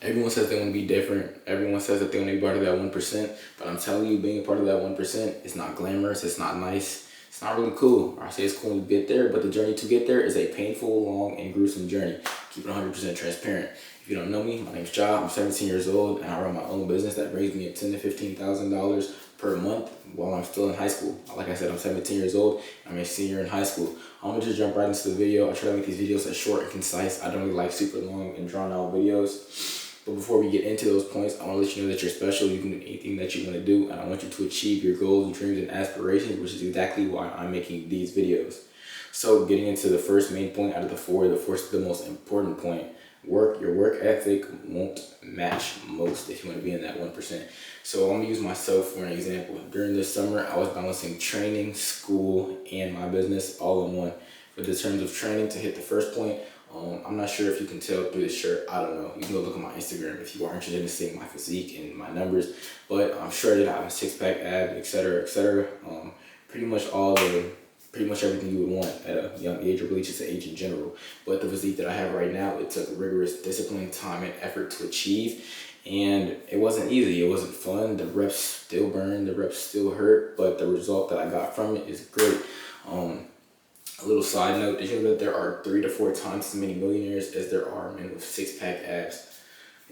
Everyone says they want to be different. Everyone says that they want to be part of that 1%. But I'm telling you, being a part of that 1% is not glamorous. It's not nice. It's not really cool. I say it's cool to get there, but the journey to get there is a painful, long, and gruesome journey. Keep it 100% transparent. If you don't know me, my name's Ja. I'm 17 years old, and I run my own business that brings me $10,000 to $15,000 per month while I'm still in high school. Like I said, I'm 17 years old. I'm a senior in high school. I'm gonna just jump right into the video. I try to make these videos as short and concise. I don't really like super long and drawn out videos. But before we get into those points, I want to let you know that you're special. You can do anything that you want to do, and I want you to achieve your goals, dreams, and aspirations, which is exactly why I'm making these videos. So getting into the first main point out of the four, the most important point, your work ethic won't match most if you want to be in that 1%. So I'm gonna use myself for an example. During this summer, I was balancing training, school, and my business all in one. For the terms of training, to hit the first point, I'm not sure if you can tell through the shirt. I don't know. You can go look at my Instagram if you are interested in seeing my physique and my numbers. But I'm shredded. I have a six-pack, abs, etc., etc. Pretty much pretty much everything you would want at a young age, or really just age in general. But the physique that I have right now, it took rigorous discipline, time, and effort to achieve. And it wasn't easy. It wasn't fun. The reps still burn. The reps still hurt. But the result that I got from it is great. A little side note, did you know that there are 3 to 4 times as many millionaires as there are men with six-pack abs?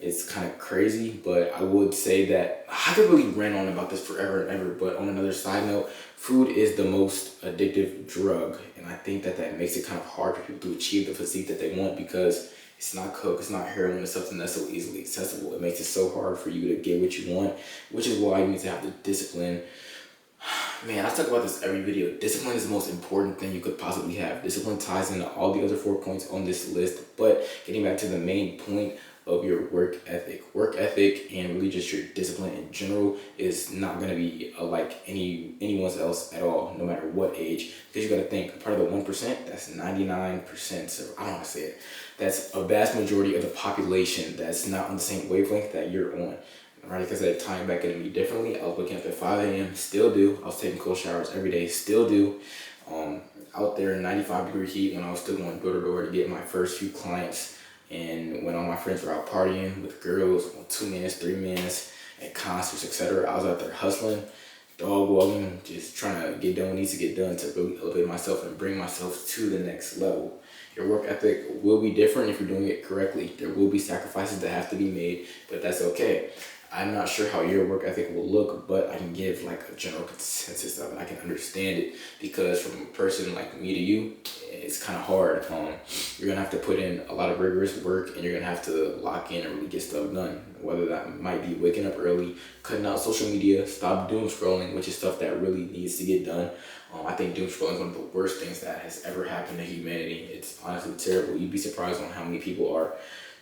It's kind of crazy, but I would say that I could really rant on about this forever and ever. But on another side note, food is the most addictive drug. And I think that that makes it kind of hard for people to achieve the physique that they want, because it's not coke, it's not heroin, it's something that's so easily accessible. It makes it so hard for you to get what you want, which is why you need to have the discipline. Man, I talk about this every video. Discipline is the most important thing you could possibly have. Discipline ties into all the other 4 points on this list. But getting back to the main point of your work ethic. Work ethic and really just your discipline in general is not going to be like anyone's else at all, no matter what age. Because you got to think, part of the 1%, that's 99%. So I don't want to say it. That's a vast majority of the population that's not on the same wavelength that you're on. Right, because that time back into me differently. I was waking up at 5 a.m. Still do. I was taking cold showers every day. Still do. Out there in 95-degree heat when I was still going door to door to get my first few clients, and when all my friends were out partying with girls on 2 minutes, 3 minutes at concerts, etc. I was out there hustling, dog walking, just trying to get done what needs to get done to really elevate myself and bring myself to the next level. Your work ethic will be different if you're doing it correctly. There will be sacrifices that have to be made, but that's okay. I'm not sure how your work ethic will look, but I can give like a general consensus of it. I can understand it, because from a person like me to you, it's kind of hard. You're gonna have to put in a lot of rigorous work, and you're gonna have to lock in and really get stuff done. Whether that might be waking up early, cutting out social media, stop doom scrolling, which is stuff that really needs to get done. I think doom scrolling is one of the worst things that has ever happened to humanity. It's honestly terrible. You'd be surprised on how many people are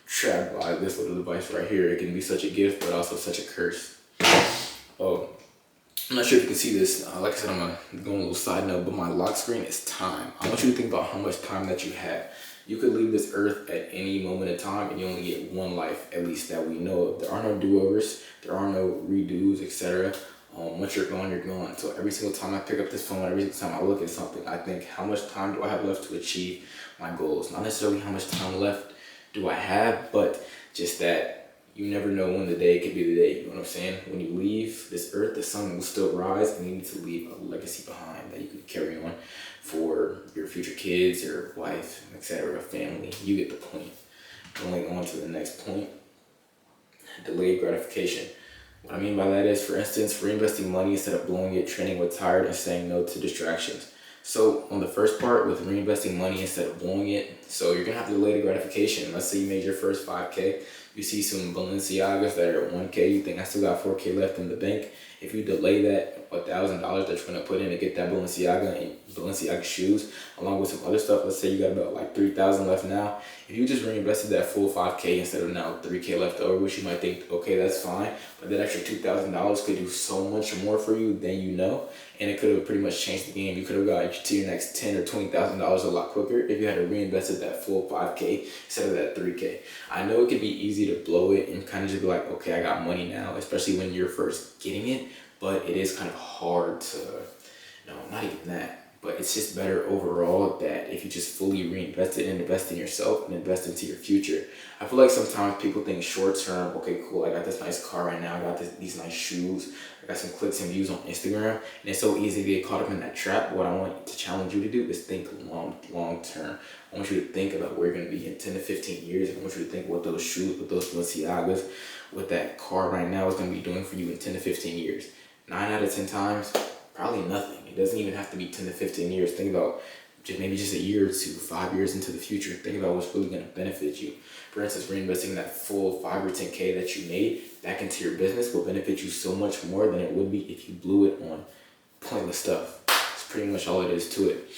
trapped by this little device right here. It can be such a gift, but also such a curse. Oh, I'm not sure if you can see this. Like I said, I'm going a little side note, but my lock screen is time. I want you to think about how much time that you have. You could leave this earth at any moment in time, and you only get one life, at least that we know of. There are no do-overs. There are no redos, etc. Once you're gone, you're gone. So every single time I pick up this phone, every single time I look at something, I think, how much time do I have left to achieve my goals? Not necessarily how much time left do I have, but just that you never know when the day could be the day. You know what I'm saying? When you leave this earth, the sun will still rise, and you need to leave a legacy behind that you can carry on for your future kids, your wife, etc., family. You get the point. Going on to the next point, delayed gratification. What I mean by that is, for instance, reinvesting money instead of blowing it, training with tired, and saying no to distractions. So on the first part, with reinvesting money instead of blowing it, so you're gonna have to delay the gratification. Let's say you made your first 5K, you see some Balenciagas that are at 1K, you think I still got 4K left in the bank. If you delay that $1,000 that you're gonna put in to get that Balenciaga and Balenciaga shoes, along with some other stuff, let's say you got about like 3,000 left now. If you just reinvested that full 5K instead of now 3K left over, which you might think, okay, that's fine, but that extra $2,000 could do so much more for you than you know, and it could have pretty much changed the game. You could have got to your next $10,000 or $20,000 a lot quicker if you had reinvested that full 5K instead of that 3K. I know it could be easy to blow it and kind of just be like, okay, I got money now, especially when you're first getting it, but it is kind of hard to, no, not even that. But it's just better overall that if you just fully reinvest it and invest in yourself and invest into your future. I feel like sometimes people think short term, okay, cool, I got this nice car right now, I got these nice shoes, I got some clicks and views on Instagram, and it's so easy to get caught up in that trap. What I want to challenge you to do is think long term. I want you to think about where you're going to be in 10 to 15 years. I want you to think what those shoes, what those Balenciagas, what that car right now is going to be doing for you in 10 to 15 years. 9 out of 10 times, probably nothing. It doesn't even have to be 10 to 15 years. Think about maybe just a year or two, 5 years into the future. Think about what's really going to benefit you. For instance, reinvesting that full 5 or 10K that you made back into your business will benefit you so much more than it would be if you blew it on pointless stuff. That's pretty much all it is to it.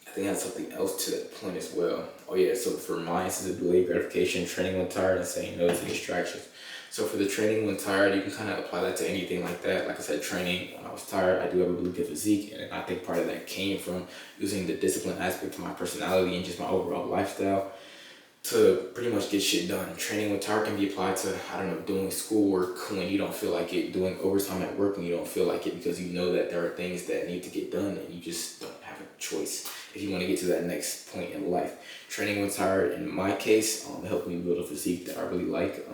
I think that's something else to that point as well. Oh yeah, so for mine, this is a delayed gratification, training when tired, and saying no to distractions. So for the training when tired, you can kind of apply that to anything like that. Like I said, training when I was tired, I do have a really good physique, and I think part of that came from using the discipline aspect of my personality and just my overall lifestyle to pretty much get shit done. Training when tired can be applied to, I don't know, doing schoolwork when you don't feel like it, doing overtime at work when you don't feel like it, because you know that there are things that need to get done and you just don't have a choice if you want to get to that next point in life. Training when tired, in my case, helped me build a physique that I really like.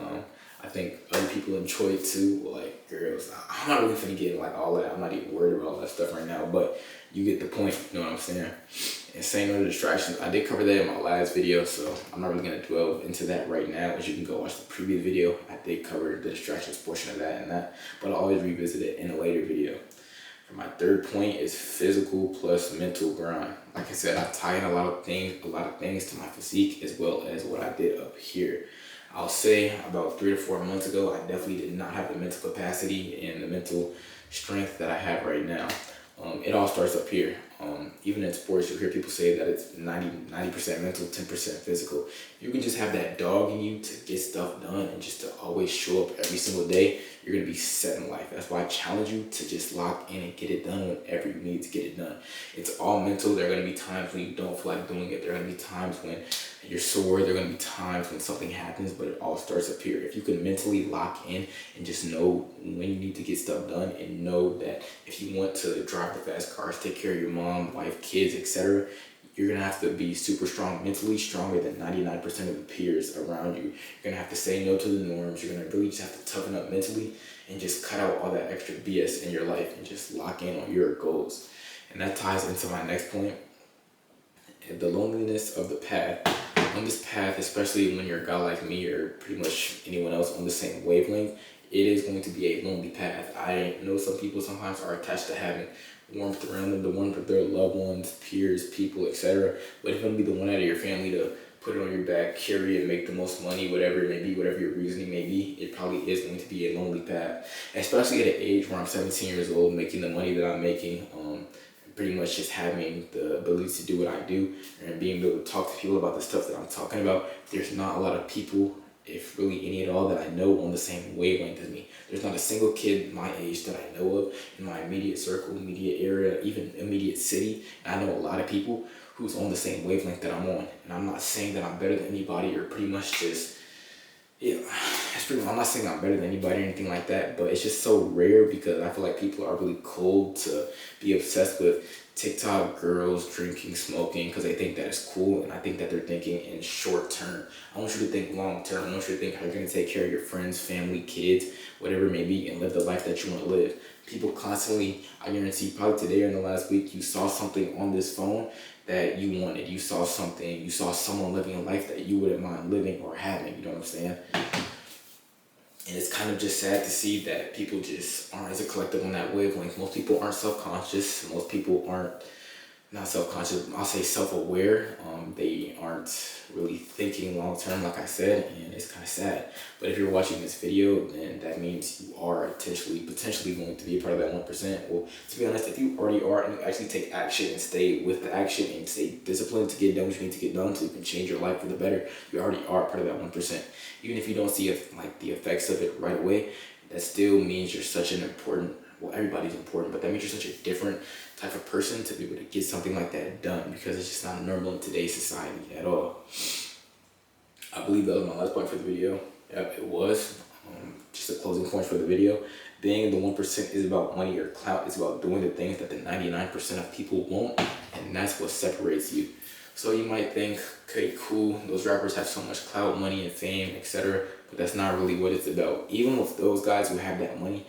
I think other people enjoy it too, like girls. I'm not really finna get like all that. I'm not even worried about all that stuff right now, but you get the point, you know what I'm saying? And saying no to distractions, I did cover that in my last video, so I'm not really gonna dwell into that right now. As you can go watch the previous video, I did cover the distractions portion of that and that, but I'll always revisit it in a later video. For my third point is physical plus mental grind. Like I said, I tie in a lot of things to my physique as well as what I did up here. I'll say about 3 to 4 months ago, I definitely did not have the mental capacity and the mental strength that I have right now. It all starts up here. Even in sports, you'll hear people say that it's 90% mental, 10% physical. You can just have that dog in you to get stuff done and just to always show up every single day. You're going to be set in life. That's why I challenge you to just lock in and get it done whenever you need to get it done. It's all mental. There are going to be times when you don't feel like doing it. There are going to be times when you're sore. There are going to be times when something happens, but it all starts up here. If you can mentally lock in and just know when you need to get stuff done and know that if you want to drive the fast cars, take care of your mom, wife, kids, etc., you're going to have to be super strong mentally, stronger than 99% of the peers around you. You're going to have to say no to the norms. You're going to really just have to toughen up mentally and just cut out all that extra BS in your life and just lock in on your goals. And that ties into my next point, the loneliness of the path. On this path, especially when you're a guy like me or pretty much anyone else on the same wavelength, it is going to be a lonely path. I know some people sometimes are attached to having warmth around them, the one with their loved ones, peers, people, etc. But if you want to be the one out of your family to put it on your back, carry it, make the most money, whatever it may be, whatever your reasoning may be, it probably is going to be a lonely path. Especially at an age where I'm 17 years old, making the money that I'm making, pretty much just having the ability to do what I do and being able to talk to people about the stuff that I'm talking about. There's not a lot of people, if really any at all, that I know on the same wavelength as me. There's not a single kid my age that I know of in my immediate circle, immediate area, even immediate city. And I know a lot of people who's on the same wavelength that I'm on. And I'm not saying that I'm better than anybody or pretty much just, I'm not saying I'm better than anybody or anything like that, but it's just so rare because I feel like people are really cold to be obsessed with TikTok girls drinking, smoking, because they think that it's cool, and I think that they're thinking in short term. I want you to think long term. I want you to think how you're going to take care of your friends, family, kids, whatever it may be, and live the life that you want to live. People constantly, I guarantee probably today or in the last week, you saw something on this phone that you wanted. You saw something, you saw someone living a life that you wouldn't mind living or having, you know what I'm saying? And it's kind of just sad to see that people just aren't as a collective on that wavelength. Most people aren't self-conscious. Most people aren't, not self-conscious, I'll say self-aware. They aren't really thinking long-term, like I said, and it's kind of sad. But if you're watching this video, then that means you are potentially going to be a part of that 1%. Well, to be honest, if you already are and you actually take action and stay with the action and stay disciplined to get done what you need to get done so you can change your life for the better, you already are part of that 1%. Even if you don't see the effects of it right away, that still means you're such an important, well, everybody's important, but that means you're such a different type of person to be able to get something like that done, because it's just not normal in today's society at all. I believe that was my last point for the video. Yep, it was. just the closing points for the video. Being the 1% is about money or clout. It's about doing the things that the 99% of people won't, and that's what separates you. So you might think, okay, cool, those rappers have so much clout, money, and fame, etc. But that's not really what it's about. Even with those guys who have that money,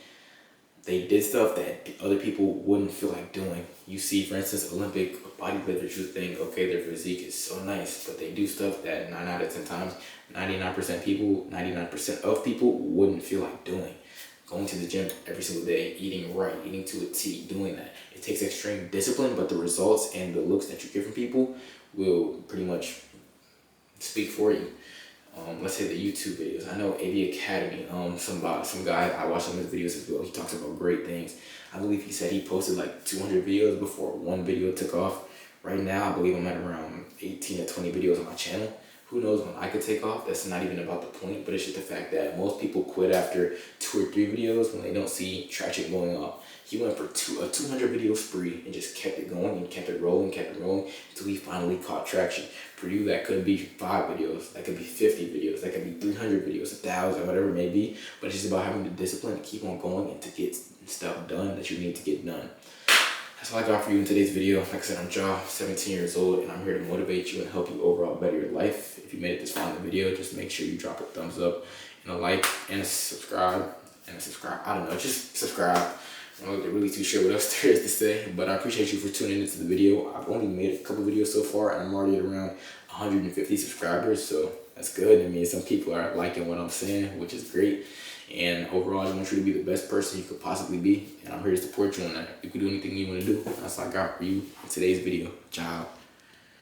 they did stuff that other people wouldn't feel like doing. You see, for instance, Olympic bodybuilders, you think, okay, their physique is so nice, but they do stuff that 9 out of 10 times, 99% people, 99% of people wouldn't feel like doing. Going to the gym every single day, eating right, eating to a T, doing that. It takes extreme discipline, but the results and the looks that you get from people will pretty much speak for you. Let's say the YouTube videos. I know AB Academy, some guy, I watched some of his videos as well. He talks about great things. I believe he said he posted like 200 videos before one video took off. Right now, I believe I'm at around 18 to 20 videos on my channel. Who knows when I could take off? That's not even about the point, but it's just the fact that most people quit after 2 or 3 videos when they don't see traction going up. He went for a 200 video spree and just kept it going and kept it rolling until he finally caught traction. For you, that could be 5 videos, that could be 50 videos, that could be 300 videos, 1,000, whatever it may be. But it's just about having the discipline to keep on going and to get stuff done that you need to get done. That's all I got for you in today's video. Like I said, I'm Ja, 17 years old, and I'm here to motivate you and help you overall better your life. If you made it this far in the video, just make sure you drop a thumbs up and a like and a subscribe. I don't know, just subscribe. I'm not really too sure what else there is to say, but I appreciate you for tuning into the video. I've only made a couple videos so far, and I'm already at around 150 subscribers, so that's good. I mean, some people are liking what I'm saying, which is great. And overall, I want you to be the best person you could possibly be, and I'm here to support you on that. You can do anything you want to do. That's all I got for you in today's video. Ciao.